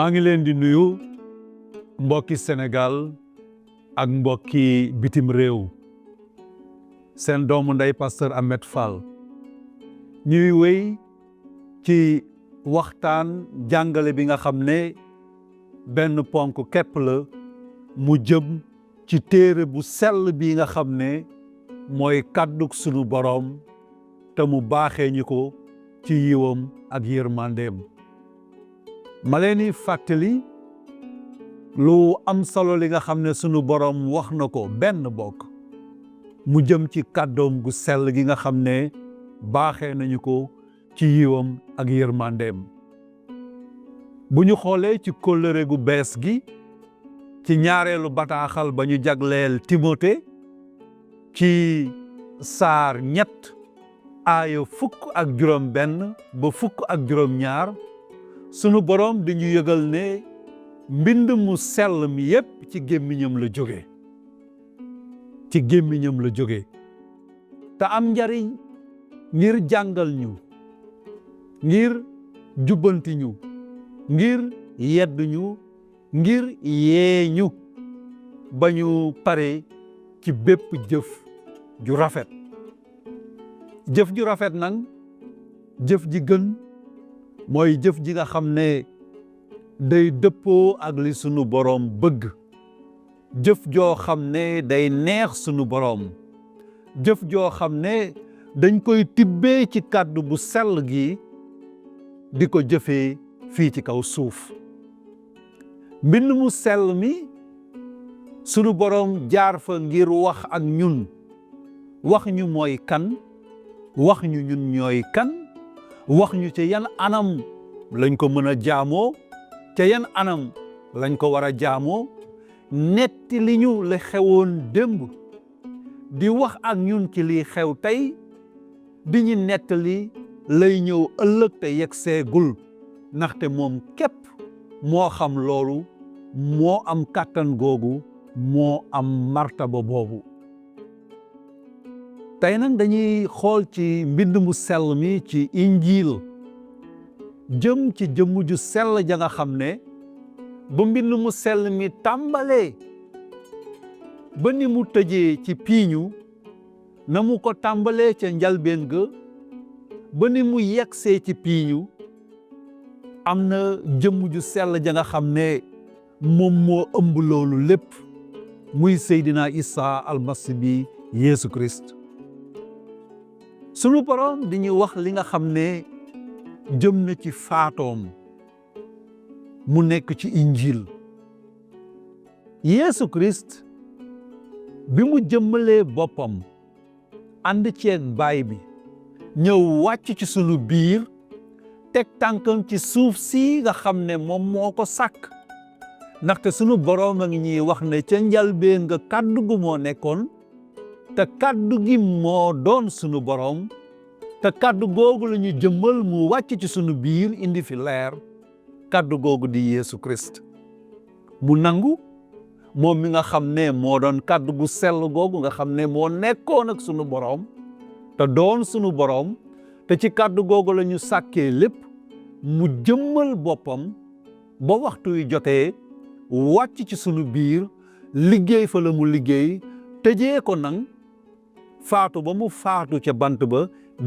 maa ngi leen di nuyu mbokki Sénégal ak mbokki bitim réew seen doomu ndey pasteur Ahmed Fall ñuy wéy ci waxtaan jàngale bi nga xam ne benn ponk képp la mu jëm ci téere bu sell bi nga xam ne mooy kàddug sunu boroom te mu baaxee ñu ko ci yiwam ak yërmandeem ma leen di fàttali lu am solo li nga xam ne sunu boroom wax na ko benn bokk mu jëm ci kàddoom gu sell gi nga xam ne baaxee nañu ko ci yiwam ak yërmandeem bu ñu xoolee ci kóllëre gu bees gi ci ñaareelu bataaxal ba ñu jagleel Timote ci saar 3 aaya 1 ba 2 sunu boroom di ñu yëgal ne mbind mu sell mi yépp ci gémmiñam la jóge te am njariñ ngir jàngal ñu ngir jubbanti ñu ngir yedd ñu ngir yee ñu ba ñu pare ci bépp jëf ju rafet nag jëf ji gën mooy jëf ji nga xam ne day dëppoo ak li sunu boroom bëgg jëf joo xam ne day neex sunu boroom jëf joo xam ne dañ koy tibbee ci kàddu bu sell gi di ko jëfee fii ci kaw suuf mbind mu sell mi sunu boroom jaar fa ngir wax ak ñun wax ñu mooy kan wax ñu ñun ñooy kan wax ñu ca yan anam lañ ko mën a jaamoo ca yan anam lañ ko war a jaamoo netti li ñu la xewoon démb di wax ak ñun ci liy xew tey di ñu nettali lay ñëw ëllëg te yegg seegul ndaxte moom képp moo xam loolu moo am kàttan googu moo am martaba boobu tey nag dañuy xool ci mbind mu sell mi ci injiil jëm ci jëmm ju sell ja nga xam ne ba mbind mu sell mi tàmbalee ba ni mu tëjee ci piiñu na mu ko tàmbalee ca njalbeen ga ba ni mu yegsee ci piiñu am na jëmm ju sell ja nga xam ne moom moo ëmb loolu lépp muy Seydina Isa almasi bi Yeesu Christ sunu boroom di ñu wax li nga xam ne jëm na ci faatoom mu nekk ci injiil Yeesu Christ bi mu jëmmalee boppam ànd ceeg baay bi ñëw wàcc ci sunu biir teg tànkam ci suuf si nga xam ne moom moo ko sàkk ndaxte sunu boroom a ngi ñuy wax ne ca njalbeen nga kàddu gu moo nekkoon te kàddu gi moo doon sunu boroom te kàddu googu la ñu jëmmal mu wàcc ci sunu biir indi fi leer kàddu googu di Yeesu Christ mu nangu moom mi nga xam ne moo doon kàddu gu sell googu nga xam ne moo nekkoon ak sunu boroom te doon sunu boroom te ci kàddu googu la ñu sàkkee lépp mu jëmmal boppam ba waxtu wi jotee wàcc ci sunu biir liggéey fa la mu liggéey tëjee ko nang faatu ba mu faatu ca bant ba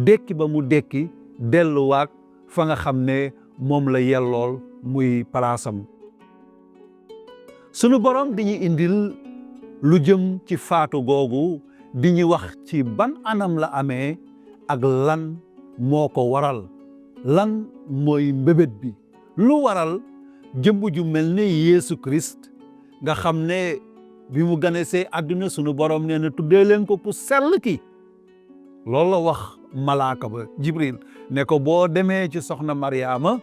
dekki ba mu dekki delluwaat fa nga xam ne moom la yellool muy palaasam sunu boroom di ñu indil lu jëm ci faatu googu di ñu wax ci ban anam la amee ak lan moo ko waral lan mooy mbébét bi lu waral jëmm ju mel ne Yeesu Christ nga xam ne bi mu ganesee àdduna sunu boroom nee na tuddee leen ko ku sell ki loolu la wax malaaka ba Jibril ne ko boo demee ci soxna Mariama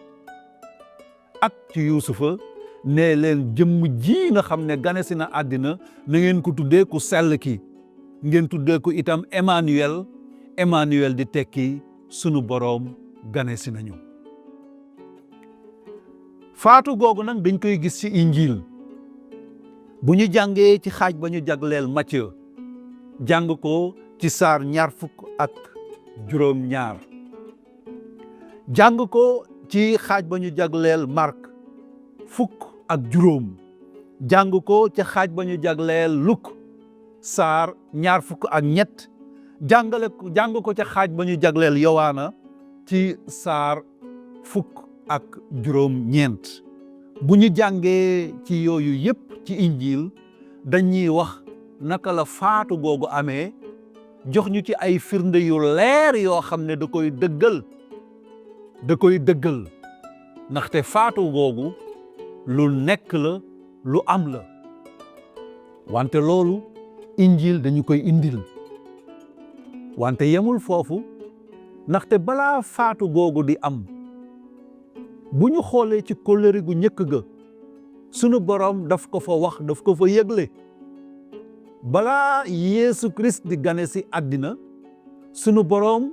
ak ci Yuusufa ne leen jëmm ji nga xam ne ganesi na àddina na ngeen ko tuddee ku sell ki ngeen tuddee ko itam Emmanuel di tekki sunu boroom ganesi nañu faatu googu nag dañ koy gis ci injiil bu ñu jàngee ci xaaj ba ñu jagleel Matthieu jàng ko ci saar 22 jàng ko ci xaaj ba ñu jagleel Mark fukk ak juróom jàng ko ca xaaj ba ñu jagleel Luk saar ñaar fukk ak ñett jàng ko ca xaaj ba ñu jagleel Yowaana ci saar fukk ak juróom ñeent bu ñu jàngee ci yooyu yépp ci injiil dañuy wax naka la faatu googu amee jox ñu ci ay firnde yu leer yoo xam ne da koy dëggal ndaxte faatu googu lu nekk la lu am la wante loolu injiil dañu koy indil wante yemul foofu ndaxte balaa faatu googu di am bu ñu xoolee ci kóllëre gu njëkk ga sunu borom daf ko fa wax daf ko fa yëgle balaa Yeesu Kirist di gane si àddina sunu borom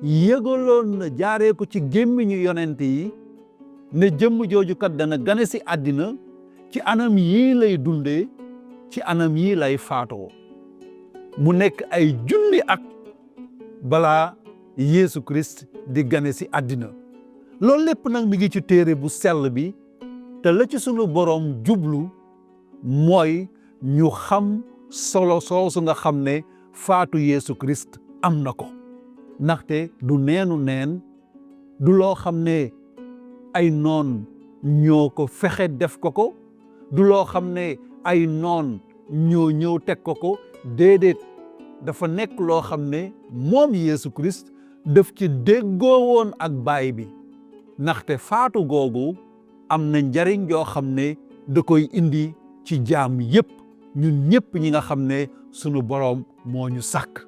yëgaloon na jaaree ko ci gémmiñu yonent yi ne jëmm jooju kat dana gane si àddina ci anam yii lay dundee ci anam yii lay faatoo mu nekk ay junni at balaa Yeesu Kirist di gane si àddina loolu lépp nag mi ngi ci téere bu sell bi te la ci sunu borom jublu mooy ñu xam solo soosu nga xam ne faatu Yeesu Kirist am na ko ndaxte du neenu neen du loo xam ne ay noon ñoo ko fexe def ko du loo xam ne ay noon ñoo ñëw teg ko déedéet dafa nekk loo xam ne moom Yeesu Kirist daf ci déggoo woon ak baay bi ndaxte faatu googu am na njariñ yoo xam ne da koy indi ci jaam yépp ñun ñépp ñi nga xam ne sunu boroom moo ñu sàkk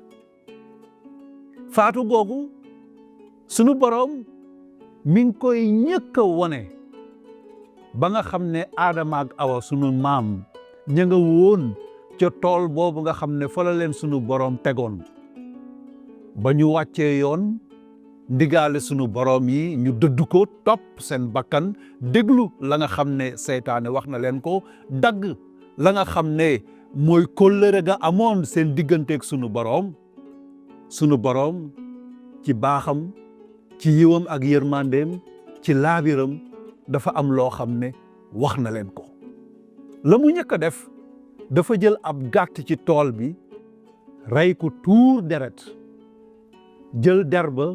faatu googu sunu boroom mi ngi koy ñëkk a wone ba nga xam ne Aadama ak Awa sunu maam ña nga woon ca tool boobu nga xam ne fa la leen sunu boroom tegoon ba ñu wàccee yoon ndigaale sunu boroom yi ñu dëdd ko topp seen bakkan déglu la nga xam ne seytaane wax na leen ko dagg la nga xam ne mooy kóllëre ga amoon seen digganteeg sunu boroom ci baaxam ci yiwam ak yërmandeem ci laabiram dafa am loo xam ne wax na leen ko la mu njëkk a def dafa jël ab gàtt ci tool bi rey ko tuur deret jël der ba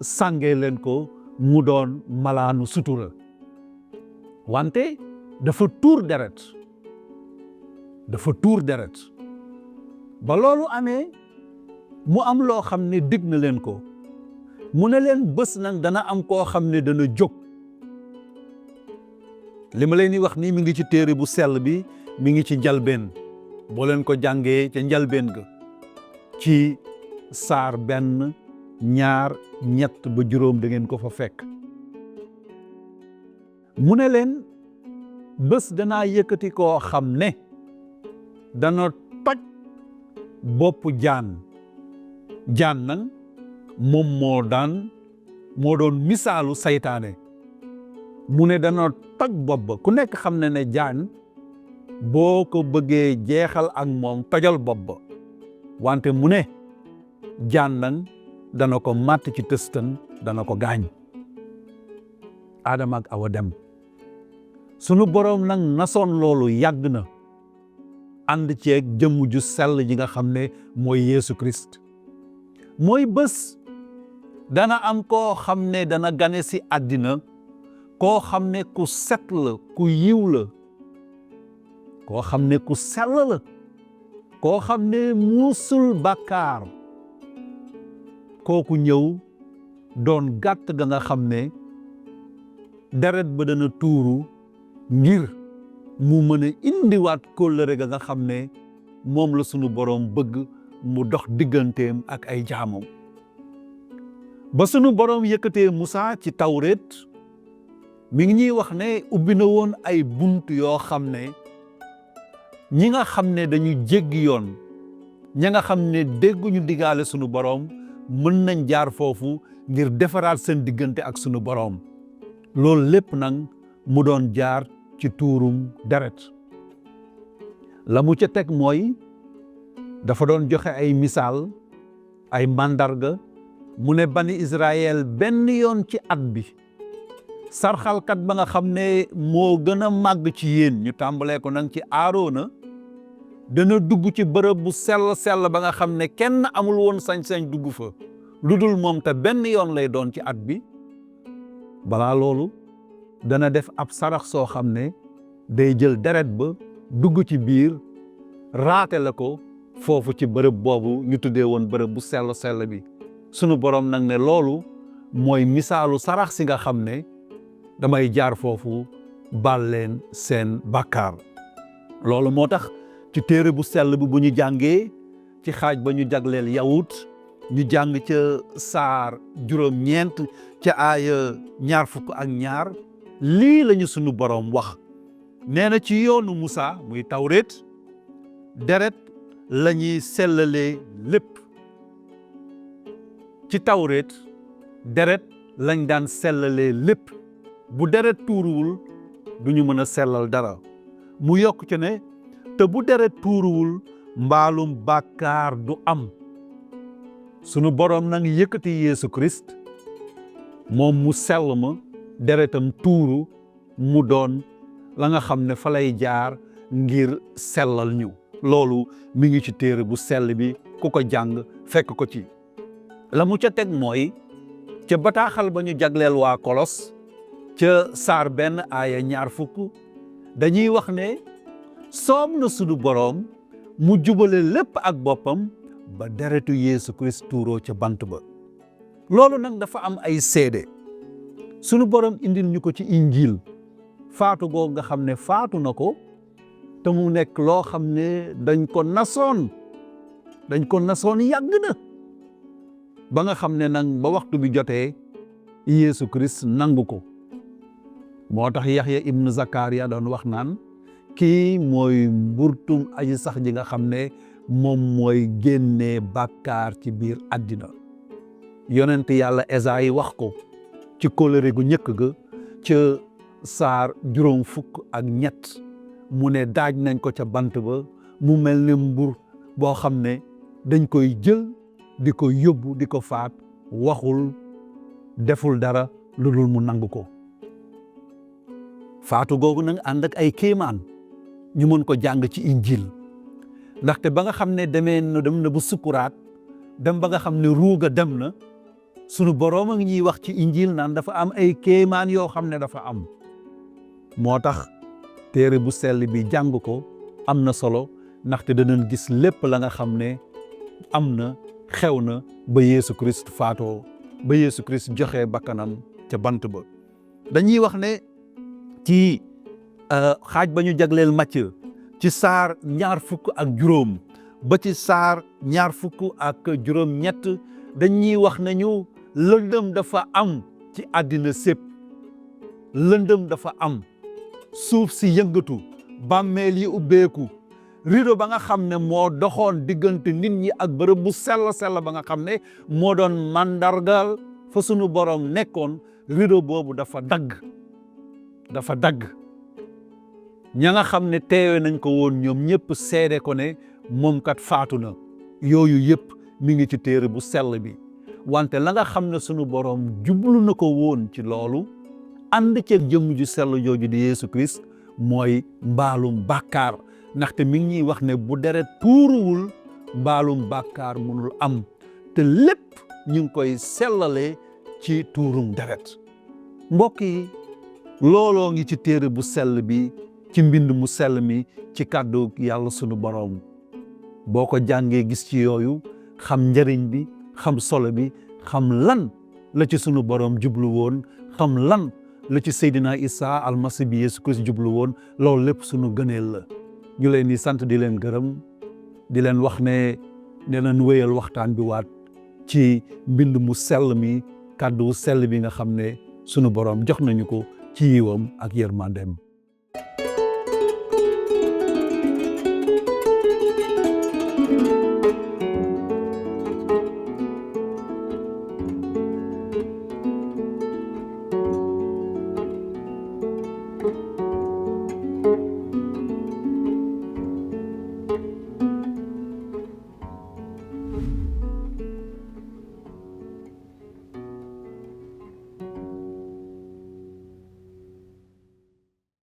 sàngee leen ko mu doon malaanu sutura wante dafa tuur deret ba loolu amee mu am loo xam ne dig na leen ko mu ne leen bés nag dana am koo xam ne dana jóg li ma leen di wax nii mi ngi ci téere bu sell bi mi ngi ci njalbeen boo leen ko jàngee ca njalbeen ga ci saar 1 2 3 ba 5 da ngeen ko fa fekk mu ne leen bés danaa yëkkati koo xam ne dana toj boppu jaan nag moom moo doon misaalu saytaane mu ne dana toj bopp ba ku nekk xam ne jaan boo ko bëggee jeexal ak moom tojal bopp ba wante mu ne jaan nag dana ko màtt ci tëstan dana ko gaañ Aadama ak Awa dem sunu boroom nag nasoon loolu yàgg na ànd ceeg jëmm ju sell ji nga xam ne mooy Yeesu Kirist mooy bés dana am koo xam ne dana gane si àddina koo xam ne ku set la ku yiw la koo xam ne ku sell la koo xam ne musul bàkkaar kooku ñëw doon gàtt ga nga xam ne deret ba dana tuuru ngir mu mën a indiwaat kóllëre ga nga xam ne moom la sunu boroom bëgg mu dox digganteem ak ay jaamam ba sunu boroom yëkkatee Musaa ci tawreet mi ngi ñuy wax ne ubbi na woon ay bunt yoo xam ne ñi nga xam ne dañu jéggi yoon ñi nga xam ne dégguñu digaale sunu boroom mën nañ jaar foofu ngir defaraat seen diggante ak sunu boroom loolu lépp nag mu doon jaar ci tuurum deret la mu ca teg mooy dafa doon joxe ay misaal ay màndarga mu ne bani Israël benn yoon ci at bi sarxalkat ba nga xam ne moo gën a màgg ci yéen ñu tàmbalee ko nag ci Aaroona dana dugg ci bërëb bu sell ba nga xam ne kenn amul woon sañ-sañ dugg fa lu dul moom te benn yoon lay doon ci at bi. balaa loolu dana def ab sarax soo xam ne day jël deret ba dugg ci biir raate la ko foofu ci bërëb boobu ñu tuddee woon bërëb bu sell bi. sunu borom nag ne loolu mooy misaalu sarax si nga xam ne damay jaar foofu baal leen seen bàkkaar. loolu moo tax ci téere bu sell bi bu ñu jàngee ci xaaj ba ñu jagleel yawut ñu jàng ca saar juróom-ñeent ca aaya 22 lii lañu sunu borom wax. nee na ci yoonu Musa muy tawreet deret la ñuy sellalee lépp. ci tawreet deret lañ daan sellalee lépp bu deret tuuruwul du ñu mën a sellal dara. mu yokk ci ne te bu deret tuuruwul mbaalum bàkkaar du am. sunu boroom nag yëkkati Yeesu Christ moom mu sell ma deretam tuuru mu doon la nga xam ne fa lay jaar ngir sellal ñu. loolu mi ngi ci téere bu sell bi ku ko jàng fekk ko ci. la mu ca teg mooy ca bataaxal ba ñu jagleel waa Kolos ca saar 1 aaya 20 dañuy wax ne soob na sunu boroom mu jubale lépp ak boppam ba deretu Yeesu Christ tuuroo ca bant ba. loolu nag dafa am ay seede sunu boroom indil ñu ko ci injiil faatu googu nga xam ne faatu na ko te mu nekk loo xam ne dañ ko nasoon yàgg na ba nga xam ne nag ba waxtu bi jotee Yeesu Christ nangu ko. moo tax Yaxya ibnu Zakariya doon wax naan kii mooy mburtum aji sax ji nga xam ne moom mooy génnee bàkkaar ci biir àddina. yonent yàlla Esayi wax ko ci kóllëre gu njëkk ga ca saar 7 mu ne daaj nañ ko ca bant ba mu mel ne mbur boo xam ne dañ koy jël di ko yóbbu di ko faat waxul deful dara lu dul mu nangu ko. faatu googu nag ànd ak ay kéemaan ñu mën ko jàng ci injil ndaxte ba nga xam ne dem na bu sukuraat dem ba nga xam ne ruuga dem na sunu boroom a ngi ñuy wax ci injil naan dafa am ay kéemaan yoo xam ne dafa am. moo tax téere bu sell bi jàng ko am na solo ndaxte danañ gis lépp la nga xam ne am na xew na ba Yeesu Christ faatoo ba Yeesu Christ joxe bakkanam ca bant ba. dañuy wax ne ci xaaj ba ñu jagleel Macë ci saar 20 ba ci saar 23 dañuy wax nañu lëndëm dafa am ci àddina sépp. lëndëm dafa am suuf si yëngatu bàmmeel yi ubbeeku rido ba nga xam ne moo doxoon diggante nit ñi ak bërëb bu sell ba nga xam ne moo doon màndargal fa sunu borom nekkoon rido boobu dafa dagg ña nga xam ne teewe nañ ko woon ñoom ñëpp seede ko ne moom kat faatu na. yooyu yëpp mi ngi ci téere bu sell bi wante la nga xam ne sunu borom jublu na ko woon ci loolu ànd ceeg jëmm ju sell jooju di Yeesu Christ mooy mbaalum bàkkaar ndaxte mi ngi ñuy wax ne bu deret tuuruwul mbaalum bàkkaar mënul am te lépp ñu ngi koy sellale ci tuurum deret. mbokk yi looloo ngi ci téere bu sell bi ci mbind mu sell mi ci kàddu yàlla sunu borom boo ko jàngee gis ci yooyu xam njëriñ bi xam solo bi xam lan la ci sunu borom jublu woon xam lan la ci Seydina Isa almasi bi Yeesu Christ jublu woon loolu lépp sunu gëneel la. ñu leen di sant di leen gërëm di leen wax ne dinañ wéyal waxtaan bi waat ci mbind mu sell mi kàddu sell bi nga xam ne sunu borom jox nañu ko ci yiwam ak yërmandeem.